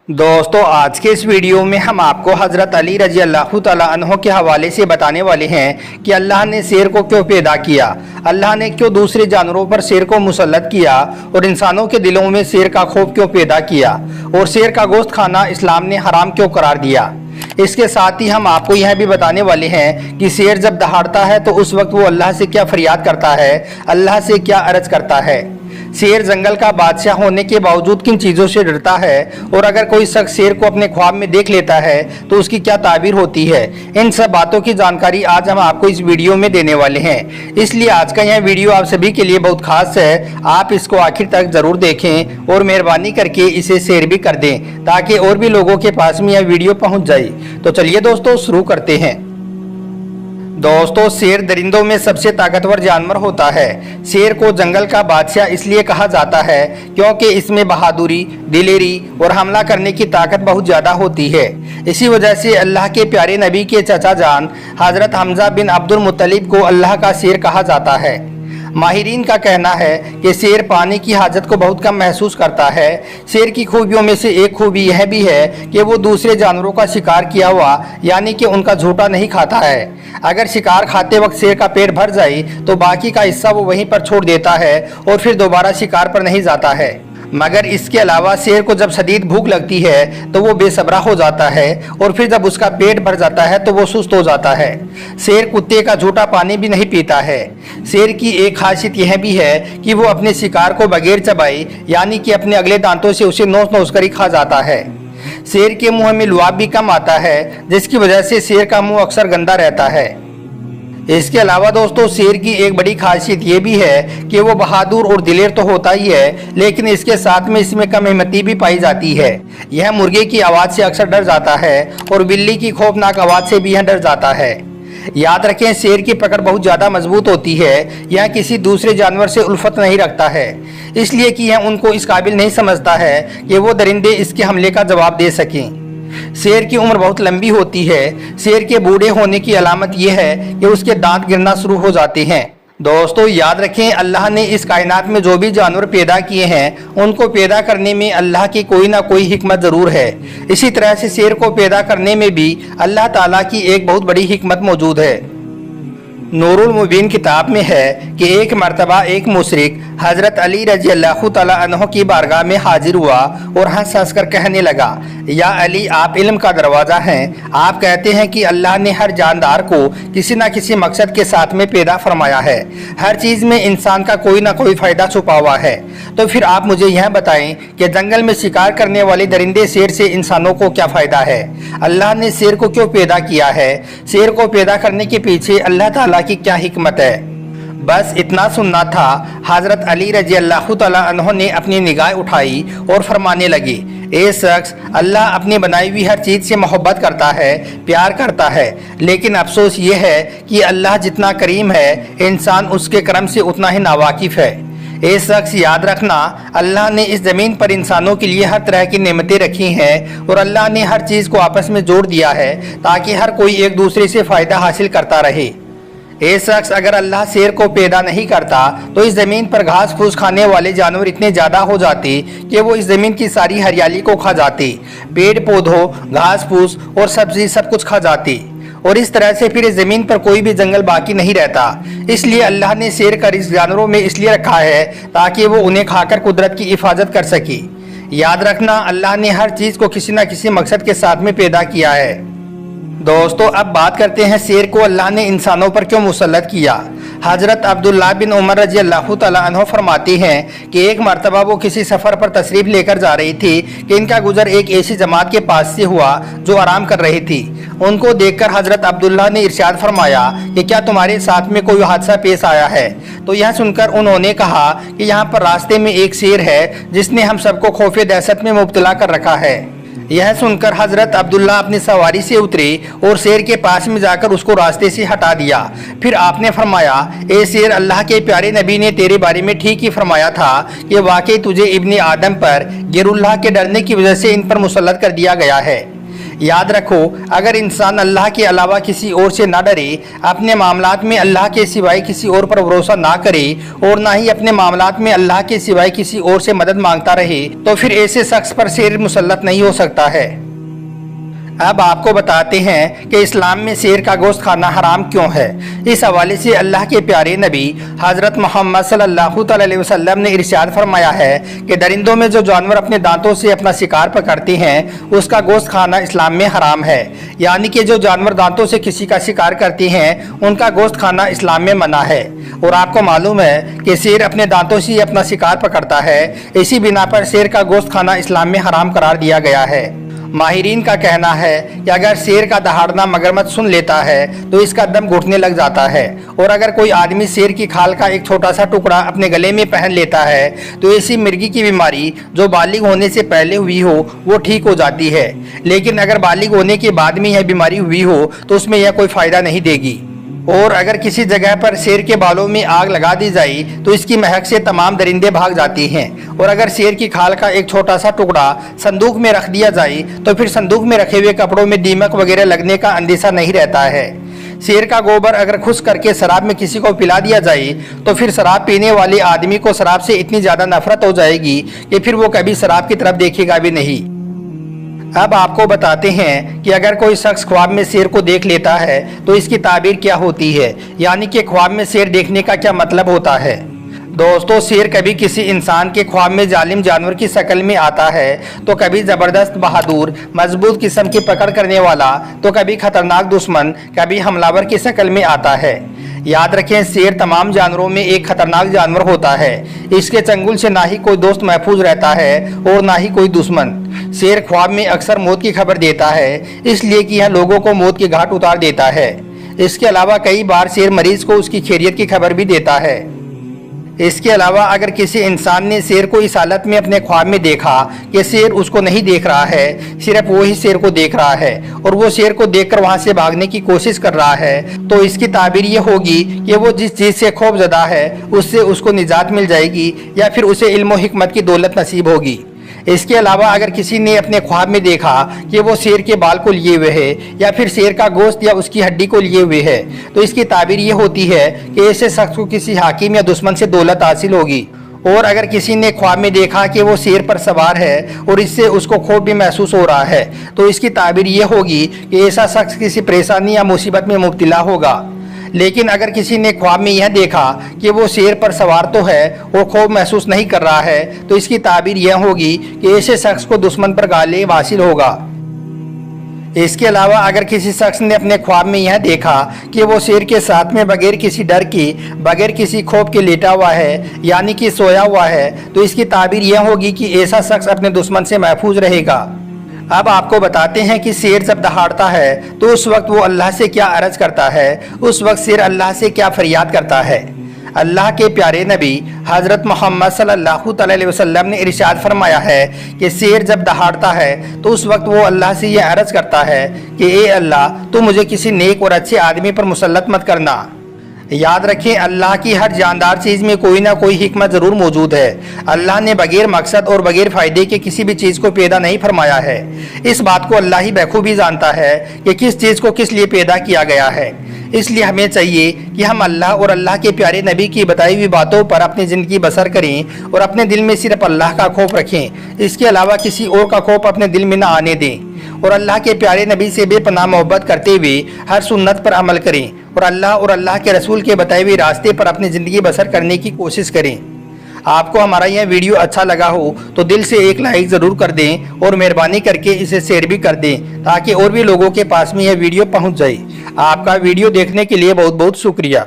दोस्तों आज के इस वीडियो में हम आपको हज़रत अली रजी अल्लाह तआला अन्हो के हवाले से बताने वाले हैं कि अल्लाह ने शेर को क्यों पैदा किया, अल्लाह ने क्यों दूसरे जानवरों पर शेर को मुसल्लत किया और इंसानों के दिलों में शेर का खौफ क्यों पैदा किया और शेर का गोश्त खाना इस्लाम ने हराम क्यों करार दिया। इसके साथ ही हम आपको यह भी बताने वाले हैं कि शेर जब दहाड़ता है तो उस वक्त वो अल्लाह से क्या फरियाद करता है, अल्लाह से क्या अर्ज करता है। शेर जंगल का बादशाह होने के बावजूद किन चीज़ों से डरता है और अगर कोई शख्स शेर को अपने ख्वाब में देख लेता है तो उसकी क्या ताबीर होती है। इन सब बातों की जानकारी आज हम आपको इस वीडियो में देने वाले हैं, इसलिए आज का यह वीडियो आप सभी के लिए बहुत खास है। आप इसको आखिर तक ज़रूर देखें और मेहरबानी करके इसे शेयर भी कर दें ताकि और भी लोगों के पास में यह वीडियो पहुँच जाए। तो चलिए दोस्तों शुरू करते हैं। दोस्तों शेर दरिंदों में सबसे ताकतवर जानवर होता है। शेर को जंगल का बादशाह इसलिए कहा जाता है क्योंकि इसमें बहादुरी, दिलेरी और हमला करने की ताकत बहुत ज़्यादा होती है। इसी वजह से अल्लाह के प्यारे नबी के चचा जान हज़रत हमजा बिन अब्दुल मुत्तलिब को अल्लाह का शेर कहा जाता है। माहिरीन का कहना है कि शेर पानी की हाजत को बहुत कम महसूस करता है। शेर की खूबियों में से एक खूबी यह भी है कि वो दूसरे जानवरों का शिकार किया हुआ यानी कि उनका झूठा नहीं खाता है। अगर शिकार खाते वक्त शेर का पेट भर जाए तो बाकी का हिस्सा वो वहीं पर छोड़ देता है और फिर दोबारा शिकार पर नहीं जाता है। मगर इसके अलावा शेर को जब शदीद भूख लगती है तो वो बेसब्रा हो जाता है और फिर जब उसका पेट भर जाता है तो वो सुस्त हो जाता है। शेर कुत्ते का झूठा पानी भी नहीं पीता है। शेर की एक खासियत यह भी है कि वो अपने शिकार को बगैर चबाए यानी कि अपने अगले दांतों से उसे नोच नोच कर ही खा जाता है। शेर के मुंह में लुआब भी कम आता है जिसकी वजह से शेर का मुंह अक्सर गंदा रहता है। इसके अलावा दोस्तों शेर की एक बड़ी खासियत ये भी है कि वो बहादुर और दिलेर तो होता ही है, लेकिन इसके साथ में इसमें कम हिम्मती भी पाई जाती है। यह मुर्गे की आवाज़ से अक्सर डर जाता है और बिल्ली की खौफनाक आवाज़ से भी यह डर जाता है। याद रखें शेर की पकड़ बहुत ज़्यादा मजबूत होती है। यह किसी दूसरे जानवर से उल्फत नहीं रखता है इसलिए कि यह उनको इस काबिल नहीं समझता है कि वो दरिंदे इसके हमले का जवाब दे सकें। शेर की उम्र बहुत लंबी होती है। शेर के बूढ़े होने की अलामत यह है कि उसके दांत गिरना शुरू हो जाते हैं। दोस्तों याद रखें अल्लाह ने इस कायनात में जो भी जानवर पैदा किए हैं उनको पैदा करने में अल्लाह की कोई ना कोई हिकमत ज़रूर है। इसी तरह से शेर को पैदा करने में भी अल्लाह ताला की एक बहुत बड़ी हिकमत मौजूद है। नूरुल मुबीन किताब में है कि एक मर्तबा एक मुशरिक हज़रत अली रजी अल्लाह तआला अन्हो की बारगाह में हाजिर हुआ और हंस हंस कर कहने लगा, या अली आप इल्म का दरवाज़ा हैं। आप कहते हैं कि अल्लाह ने हर जानदार को किसी न किसी मकसद के साथ में पैदा फरमाया है। हर चीज़ में इंसान का कोई ना कोई फ़ायदा छुपा हुआ है। तो फिर आप मुझे यह बताएं कि जंगल में शिकार करने वाले दरिंदे शेर से इंसानों को क्या फ़ायदा है। अल्लाह ने शेर को क्यों पैदा किया है। शेर को पैदा करने के पीछे अल्लाह ताला की क्या हिकमत है। बस इतना सुनना था। हज़रत अली रजी अल्लाह तआला अन्हो ने अपनी निगाह उठाई और फरमाने लगे, ए शख्स अल्लाह अपनी बनाई हुई हर चीज़ से मोहब्बत करता है, प्यार करता है, लेकिन अफसोस ये है कि अल्लाह जितना करीम है इंसान उसके करम से उतना ही नावाकिफ़ है। ए शख्स याद रखना अल्लाह ने इस ज़मीन पर इंसानों के लिए हर तरह की नेमतें रखी हैं और अल्लाह ने हर चीज़ को आपस में जोड़ दिया है ताकि हर कोई एक दूसरे से फ़ायदा हासिल करता रहे। ए शख्स अगर अल्लाह शेर को पैदा नहीं करता तो इस ज़मीन पर घास फूस खाने वाले जानवर इतने ज़्यादा हो जाते कि वो इस ज़मीन की सारी हरियाली को खा जाते, पेड़ पौधों, घास फूस और सब्जी सब कुछ खा जाते और इस तरह से फिर इस ज़मीन पर कोई भी जंगल बाकी नहीं रहता। इसलिए अल्लाह ने शेर का इस जानवरों में इसलिए रखा है ताकि वो उन्हें खाकर कुदरत की हिफाजत कर सके। याद रखना अल्लाह ने हर चीज़ को किसी न किसी मकसद के साथ में पैदा किया है। दोस्तों अब बात करते हैं शेर को अल्लाह ने इंसानों पर क्यों मुसल्लत किया। हज़रत अब्दुल्लाह बिन उमर रजी अल्लाह तआला अन्हो फरमाते हैं कि एक मरतबा वो किसी सफ़र पर तशरीफ़ लेकर जा रही थी कि इनका गुजर एक ऐसी जमात के पास से हुआ जो आराम कर रही थी। उनको देखकर हज़रत अब्दुल्लाह ने इरशाद फरमाया कि क्या तुम्हारे साथ में कोई हादसा पेश आया है। तो यह सुनकर उन्होंने कहा कि यहाँ पर रास्ते में एक शेर है जिसने हम सबको खौफ दहशत में मुब्तला कर रखा है। यह सुनकर हज़रत अब्दुल्ला अपनी सवारी से उतरे और शेर के पास में जाकर उसको रास्ते से हटा दिया। फिर आपने फरमाया, ए शेर अल्लाह के प्यारे नबी ने तेरे बारे में ठीक ही फरमाया था कि वाकई तुझे इब्ने आदम पर गिरुल्लाह के डरने की वजह से इन पर मुसल्लत कर दिया गया है। याद रखो, अगर इंसान अल्लाह के अलावा किसी और से ना डरे, अपने मामलात में अल्लाह के सिवाय किसी और पर भरोसा ना करे और ना ही अपने मामलात में अल्लाह के सिवाय किसी और से मदद मांगता रहे, तो फिर ऐसे शख्स पर शेर मुसल्लत नहीं हो सकता है। अब आपको बताते हैं कि इस्लाम में शेर का गोश्त खाना हराम क्यों है। इस हवाले से अल्लाह के प्यारे नबी हज़रत मोहम्मद सल्लल्लाहु अलैहि वसल्लम ने इरशाद फरमाया है कि दरिंदों में जो जानवर अपने दांतों से अपना शिकार पकड़ते हैं उसका गोश्त खाना इस्लाम में हराम है। यानी कि जो जानवर दांतों से किसी का शिकार करते हैं उनका गोश्त खाना इस्लाम में मना है। और आपको मालूम है कि शेर अपने दांतों से अपना शिकार पकड़ता है, इसी बिना पर शेर का गोश्त खाना इस्लाम में हराम करार दिया गया है। माहिरीन का कहना है कि अगर शेर का दहाड़ना मगरमच्छ सुन लेता है तो इसका दम घुटने लग जाता है, और अगर कोई आदमी शेर की खाल का एक छोटा सा टुकड़ा अपने गले में पहन लेता है तो ऐसी मिर्गी की बीमारी जो बालिग होने से पहले हुई हो वो ठीक हो जाती है, लेकिन अगर बालिग होने के बाद में यह बीमारी हुई हो तो उसमें यह कोई फ़ायदा नहीं देगी। और अगर किसी जगह पर शेर के बालों में आग लगा दी जाए तो इसकी महक से तमाम दरिंदे भाग जाती हैं। और अगर शेर की खाल का एक छोटा सा टुकड़ा संदूक में रख दिया जाए तो फिर संदूक में रखे हुए कपड़ों में दीमक वगैरह लगने का अंदेशा नहीं रहता है। शेर का गोबर अगर खुश्क करके शराब में किसी को पिला दिया जाए तो फिर शराब पीने वाले आदमी को शराब से इतनी ज़्यादा नफरत हो जाएगी कि फिर वो कभी शराब की तरफ देखेगा भी नहीं। अब आपको बताते हैं कि अगर कोई शख्स ख्वाब में शेर को देख लेता है तो इसकी ताबीर क्या होती है, यानी कि ख्वाब में शेर देखने का क्या मतलब होता है। दोस्तों, शेर कभी किसी इंसान के ख्वाब में जालिम जानवर की शक्ल में आता है तो कभी ज़बरदस्त बहादुर मजबूत किस्म की पकड़ करने वाला तो कभी खतरनाक दुश्मन, कभी हमलावर की शक्ल में आता है। याद रखें, शेर तमाम जानवरों में एक खतरनाक जानवर होता है। इसके चंगुल से ना ही कोई दोस्त महफूज रहता है और ना ही कोई दुश्मन। शेर ख्वाब में अक्सर मौत की खबर देता है, इसलिए कि यह लोगों को मौत के घाट उतार देता है। इसके अलावा कई बार शेर मरीज को उसकी खैरियत की खबर भी देता है। इसके अलावा अगर किसी इंसान ने शेर को इस हालत में अपने ख्वाब में देखा कि शेर उसको नहीं देख रहा है, सिर्फ वो ही शेर को देख रहा है और वो शेर को देखकर वहां से भागने की कोशिश कर रहा है, तो इसकी ताबीर ये होगी कि वो जिस चीज़ से खौफजदा है उससे उसको निजात मिल जाएगी या फिर उसे इल्म व हिकमत की दौलत नसीब होगी। इसके अलावा अगर किसी ने अपने ख्वाब में देखा कि वो शेर के बाल को लिए हुए है या फिर शेर का गोश्त या उसकी हड्डी को लिए हुए है, तो इसकी ताबीर ये होती है कि ऐसे शख्स को किसी हाकिम या दुश्मन से दौलत हासिल होगी। और अगर किसी ने ख्वाब में देखा कि वो शेर पर सवार है और इससे उसको खौफ भी महसूस हो रहा है, तो इसकी ताबीर ये होगी कि ऐसा शख्स किसी परेशानी या मुसीबत में मुब्तला होगा। लेकिन अगर किसी ने ख्वाब में यह देखा कि वो शेर पर सवार तो है और खौफ महसूस नहीं कर रहा है, तो इसकी ताबीर यह होगी कि ऐसे शख्स को दुश्मन पर गालिब हासिल होगा। इसके अलावा अगर किसी शख्स ने अपने ख्वाब में यह देखा कि वो शेर के साथ में बगैर किसी डर की, बगैर किसी खौफ के लेटा हुआ है, यानी कि सोया हुआ है, तो इसकी ताबीर यह होगी कि ऐसा शख्स अपने दुश्मन से महफूज रहेगा। अब आपको बताते हैं कि शेर जब दहाड़ता है तो उस वक्त वो अल्लाह से क्या अर्ज करता है, उस वक्त शेर अल्लाह से क्या फरियाद करता है। अल्लाह के प्यारे नबी हज़रत मोहम्मद सल्लल्लाहु अलैहि वसल्लम ने इरशाद फरमाया है कि शेर जब दहाड़ता है तो उस वक्त वो अल्लाह से यह अर्ज करता है कि ए अल्लाह, तू मुझे किसी नेक और अच्छे आदमी पर मुसल्लत मत करना। याद रखें, अल्लाह की हर जानदार चीज़ में कोई ना कोई हिकमत ज़रूर मौजूद है। अल्लाह ने बगैर मकसद और बगैर फ़ायदे के किसी भी चीज़ को पैदा नहीं फरमाया है। इस बात को अल्लाह ही बखूबी जानता है कि किस चीज़ को किस लिए पैदा किया गया है। इसलिए हमें चाहिए कि हम अल्लाह और अल्लाह के प्यारे नबी की बताई हुई बातों पर अपनी ज़िंदगी बसर करें और अपने दिल में सिर्फ अल्लाह का खौफ रखें। इसके अलावा किसी और का खौफ अपने दिल में ना आने दें और अल्लाह के प्यारे नबी से बेपनाह मोहब्बत करते हुए हर सुन्नत पर अमल करें और अल्लाह के रसूल के बताए हुए रास्ते पर अपनी ज़िंदगी बसर करने की कोशिश करें। आपको हमारा यह वीडियो अच्छा लगा हो तो दिल से एक लाइक ज़रूर कर दें और मेहरबानी करके इसे शेयर भी कर दें ताकि और भी लोगों के पास में यह वीडियो पहुंच जाए। आपका वीडियो देखने के लिए बहुत बहुत शुक्रिया।